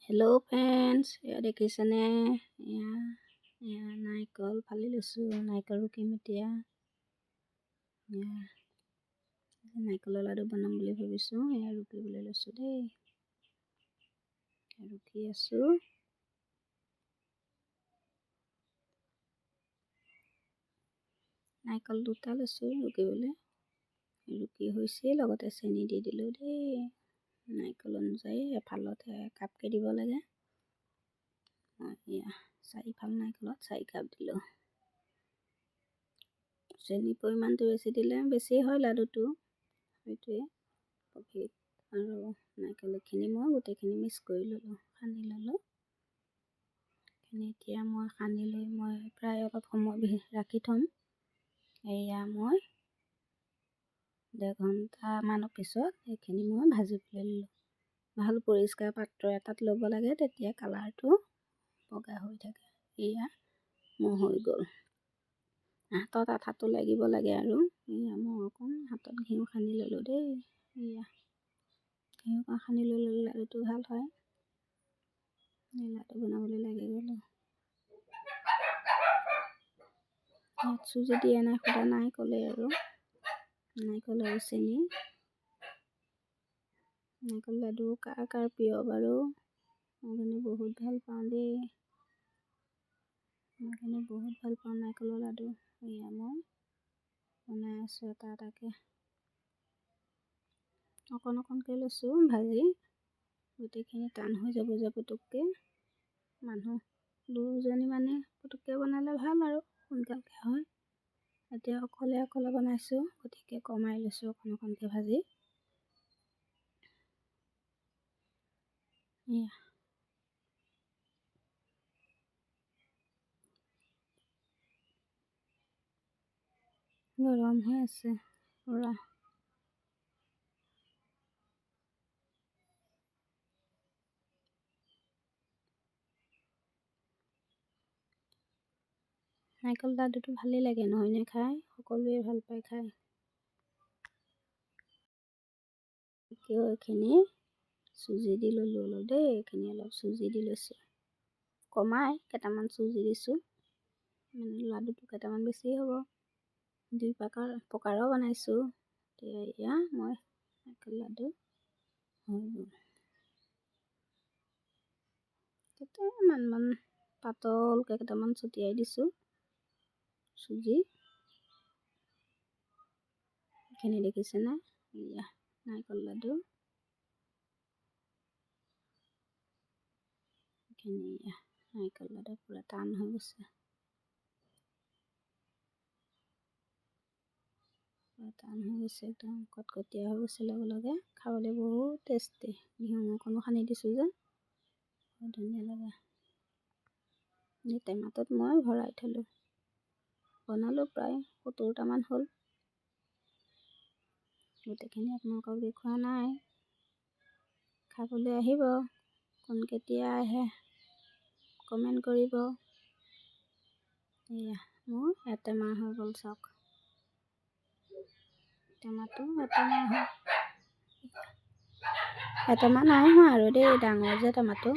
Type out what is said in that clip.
Hello' friends, এয়া দেখিছেনে? এয়া এয়া নাৰিকল ফালি লৈছোঁ। নাৰিকল ৰুকিম এতিয়া। নাৰিকলৰ লাডু বনাম বুলি ভাবিছোঁ। এয়া ৰুকিবলৈ লৈছোঁ দেই। ৰুকি আছোঁ। নাৰিকল দুটা লৈছোঁ ৰুকিবলৈ। ৰুকি হৈছে, লগতে চেনি দি দিলোঁ দেই। নাৰিকল অনুযায়ী এফালত একাপকৈ দিব লাগে। মই এয়া 4 ফাল নাৰিকলত 4 কাপ দিলোঁ। চেনি পৰিমাণটো বেছি দিলে বেছি হয় লাডুটো, সেইটোৱে প্ৰফিট। আৰু নাৰিকলখিনি মই গোটেইখিনি মিক্স কৰি ল'লোঁ, সানি ল'লোঁ। এতিয়া মই সানি লৈ মই প্ৰায় অলপ সময় ৰাখি থ'ম। এয়া মই 1.5 ঘণ্টামানৰ পিছত এইখিনি মই ভাজিবলৈ ল'লোঁ। ভাল পৰিষ্কাৰ পাত্ৰ এটাত ল'ব লাগে, তেতিয়া কালাৰটো বগা হৈ থাকে। এয়া মোৰ হৈ গ'ল। হাতত আঠাটো লাগিব লাগে আৰু। এয়া মই অকণ হাতত ঘিউ সানি ল'লোঁ দেই। এয়া ঘিউ সানি লৈ ল'লে লাডুটো ভাল হয়। এই লাডু বনাবলৈ লাগি গ'লোঁ। ইয়াত চুজি দিয়া নাই, সুদা নাৰিকলে আৰু নাৰিকল আৰু চেনি। নাৰিকল লাডু কাৰ কাৰ প্ৰিয় বাৰু? মই কিন্তু বহুত ভাল পাওঁ দেই। নাৰিকলৰ লাডু। এয়া মই বনাই আছোঁ এটা এটাকৈ। অকণ অকণকৈ লৈছোঁ ভাজি। গোটেইখিনি টান হৈ যাব যে পুটুককৈ। মানুহ 2জনী মানে পুটুককৈ বনালে ভাল আৰু সোনকালকৈ হয়। এতিয়া অকলে বনাইছোঁ, গতিকে কমাই লৈছোঁ অকণ অকণকৈ ভাজি। এয়া গৰম হৈ আছে পুৰা। নাৰিকল লাডুটো ভালেই লাগে নহয়নে খাই? সকলোৱে ভাল পায় খাই। এইখিনি চুজি দি ল'লোঁ অলপ দেই। এইখিনি অলপ চুজি দি লৈছোঁ। কমাই কেইটামান চুজি দিছোঁ। লাডুটো কেইটামান বেছি হ'ব। 2 প্ৰকাৰৰ বনাইছোঁ। এয়া মই নাৰিকল লাডু হৈ গ'ল। কেইটামান পাতলকৈ কেইটামান ছটিয়াই দিছোঁ চুজি। এইখিনি দেখিছেনে? এয়া নাৰিকল লাডু। এইখিনি নাৰিকল লাডু পূৰা টান হৈ গৈছে। একদম কটকটীয়া হৈ গৈছে লগে লগে। খাবলৈ বহুত টেষ্টি। ঘিউ অকণো সানি দিছোঁ যে বহুত ধুনীয়া লাগে। এই টেমাটোত মই ভৰাই থ'লোঁ। বনালোঁ প্ৰায় 70টামান হ'ল। গোটেইখিনি আপোনালোকক দেখুওৱা নাই। খাবলৈ আহিব। কোন কেতিয়া আহে কমেণ্ট কৰিব। এয়া মোৰ এটেমা হৈ গ'ল চাওক। টেমাটো এটেমা নাই হোৱা আৰু দেই, ডাঙৰ যে টেমাটো।